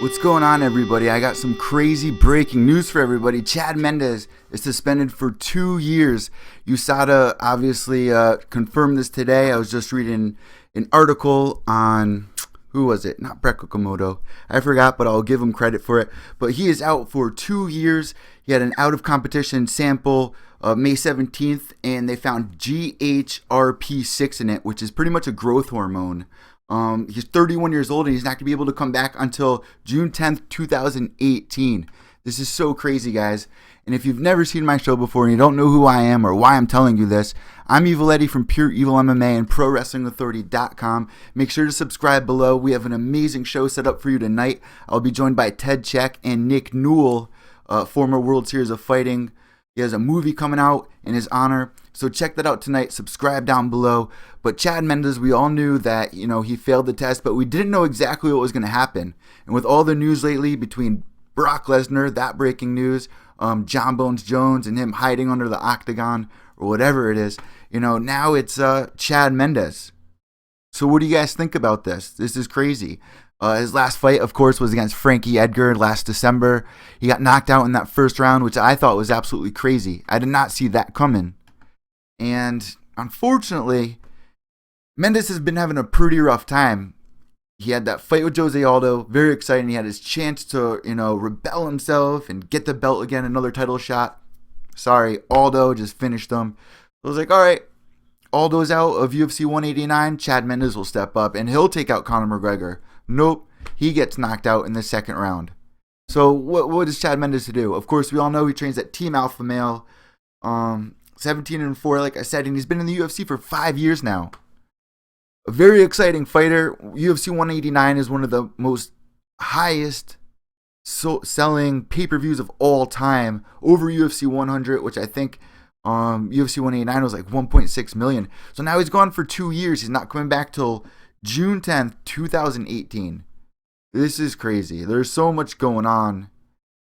What's going on, everybody? I got some crazy breaking news for everybody. Chad Mendes is suspended for 2 years. USADA obviously confirmed this today. I was just reading an article on, who was it? Not Brett Kokomoto. I forgot, but I'll give him credit for it. But he is out for 2 years. He had an out-of-competition sample May 17th, and they found GHRP6 in it, which is pretty much a growth hormone. He's 31 years old, and he's not going to be able to come back until June 10th, 2018. This is so crazy, guys. And if you've never seen my show before and you don't know who I am or why I'm telling you this, I'm Evil Eddie from Pure Evil MMA and ProWrestlingAuthority.com. Make sure to subscribe below. We have an amazing show set up for you tonight. I'll be joined by Ted Check and Nick Newell, former World Series of Fighting. He has a movie coming out in his honor, so check that out tonight. Subscribe down below. But Chad Mendes, we all knew that, he failed the test, but we didn't know exactly what was going to happen. And with all the news lately between Brock Lesnar, that breaking news, John Bones Jones, and him hiding under the octagon or whatever it is, now it's Chad Mendes. So what do you guys think about this? This is crazy. His last fight, of course, was against Frankie Edgar last December. He got knocked out in that first round, which I thought was absolutely crazy. I did not see that coming. And unfortunately, Mendes has been having a pretty rough time. He had that fight with Jose Aldo, very exciting. He had his chance to, rebel himself and get the belt again, another title shot. Sorry, Aldo just finished him. I was like, all right, Aldo's out of UFC 189. Chad Mendes will step up, and he'll take out Conor McGregor. Nope, he gets knocked out in the second round. So what does Chad Mendes to do? Of course, we all know he trains at Team Alpha Male, 17-4, like I said, and he's been in the UFC for 5 years now. A very exciting fighter. UFC 189 is one of the most highest selling pay-per-views of all time, over UFC 100, which I think UFC 189 was like 1.6 million. So now he's gone for 2 years. He's not coming back till June 10th, 2018. This is crazy. There's so much going on.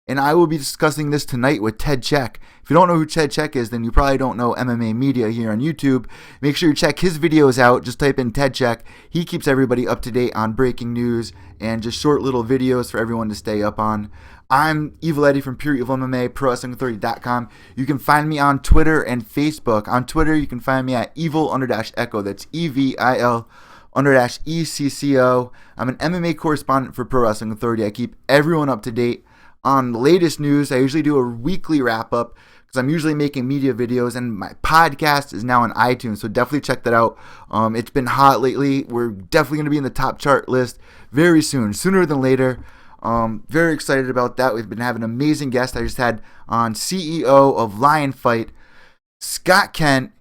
And I will be discussing this tonight with Ted Check. If you don't know who Ted Check is, then you probably don't know MMA Media here on YouTube. Make sure you check his videos out. Just type in Ted Check. He keeps everybody up to date on breaking news and just short little videos for everyone to stay up on. I'm Evil Eddie from Pure Evil MMA, ProWrestlingAuthority.com. You can find me on Twitter and Facebook. On Twitter, you can find me at Evil_Echo. That's EVIL_ECCO. I'm an MMA correspondent for Pro Wrestling Authority. I keep everyone up to date on the latest news. I usually do a weekly wrap-up because I'm usually making media videos, and my podcast is now on iTunes, so definitely check that out. It's been hot lately. We're definitely going to be in the top chart list very soon, sooner than later. Very excited about that. We've been having amazing guests. I just had on CEO of Lion Fight, Scott Kent.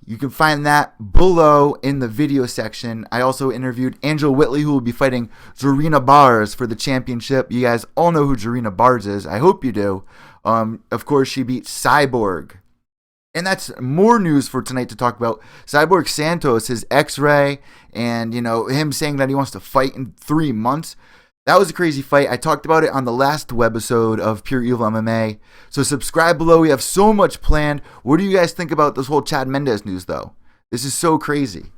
You can find that below in the video section. I also interviewed Angela Whitley, who will be fighting Zarina Bars for the championship. You guys all know who Zarina Bars is. I hope you do. Of course, she beat Cyborg. And that's more news for tonight to talk about. Cyborg Santos, his X-ray, and, him saying that he wants to fight in 3 months. That was a crazy fight. I talked about it on the last webisode of Pure Evil MMA. So subscribe below. We have so much planned. What do you guys think about this whole Chad Mendes news, though? This is so crazy.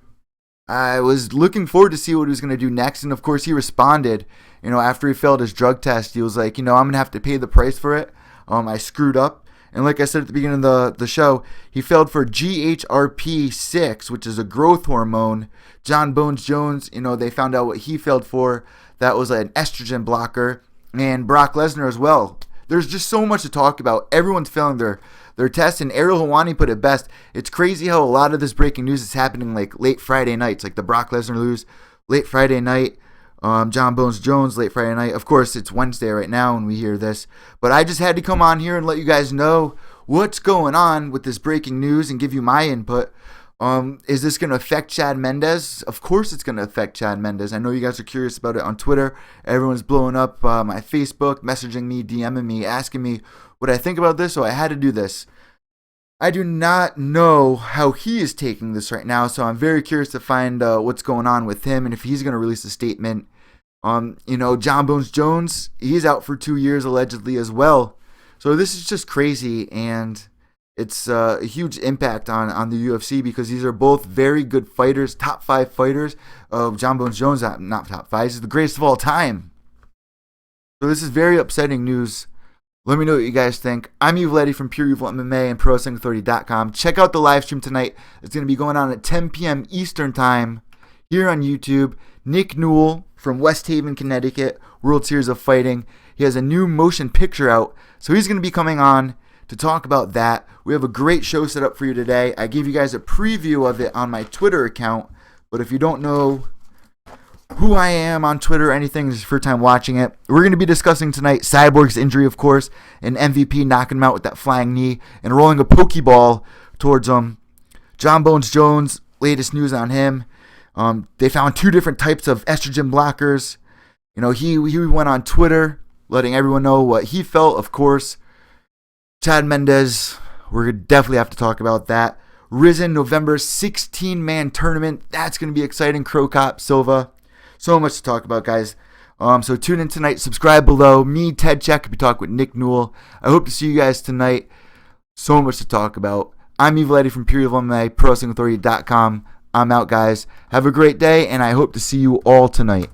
I was looking forward to see what he was going to do next. And, of course, he responded. After he failed his drug test, he was like, I'm going to have to pay the price for it. I screwed up. And like I said at the beginning of the show, he failed for GHRP6, which is a growth hormone. John Bones Jones, they found out what he failed for. That was an estrogen blocker. And Brock Lesnar as well. There's just so much to talk about. Everyone's failing their tests. And Ariel Helwani put it best. It's crazy how a lot of this breaking news is happening like late Friday nights. Like the Brock Lesnar lose late Friday night. John Bones Jones late Friday night. Of course, it's Wednesday right now when we hear this. But I just had to come on here and let you guys know what's going on with this breaking news and give you my input. Is this going to affect Chad Mendes? Of course it's going to affect Chad Mendes. I know you guys are curious about it on Twitter. Everyone's blowing up my Facebook, messaging me, DMing me, asking me what I think about this. So I had to do this. I do not know how he is taking this right now, so I'm very curious to find what's going on with him and if he's going to release a statement. John Bones Jones, he's out for 2 years allegedly as well. So this is just crazy, and it's a huge impact on the UFC because these are both very good fighters, top 5 fighters. John Bones Jones, not top 5, he's the greatest of all time. So this is very upsetting news. Let me know what you guys think. I'm Evil from Pure Evil MMA and ProWrestling30.com. Check out the live stream tonight. It's going to be going on at 10 p.m. Eastern Time here on YouTube. Nick Newell from West Haven, Connecticut, World Series of Fighting. He has a new motion picture out, so he's going to be coming on to talk about that. We have a great show set up for you today. I gave you guys a preview of it on my Twitter account, but if you don't know who I am on Twitter or anything, this is your first time watching it, we're going to be discussing tonight Cyborg's injury, of course, and MVP knocking him out with that flying knee and rolling a Pokeball towards him. John Bones Jones, latest news on him. They found 2 different types of estrogen blockers. You know, he went on Twitter letting everyone know what he felt, of course. Chad Mendes, we're going to definitely have to talk about that. Risen November 16-man tournament. That's going to be exciting. Crow Cop, Silva. So much to talk about, guys. So tune in tonight. Subscribe below. Me, Ted Check, will be talking with Nick Newell. I hope to see you guys tonight. So much to talk about. I'm Evil from Pure Evil MMA, ProWrestling30.com. I'm out, guys. Have a great day, and I hope to see you all tonight.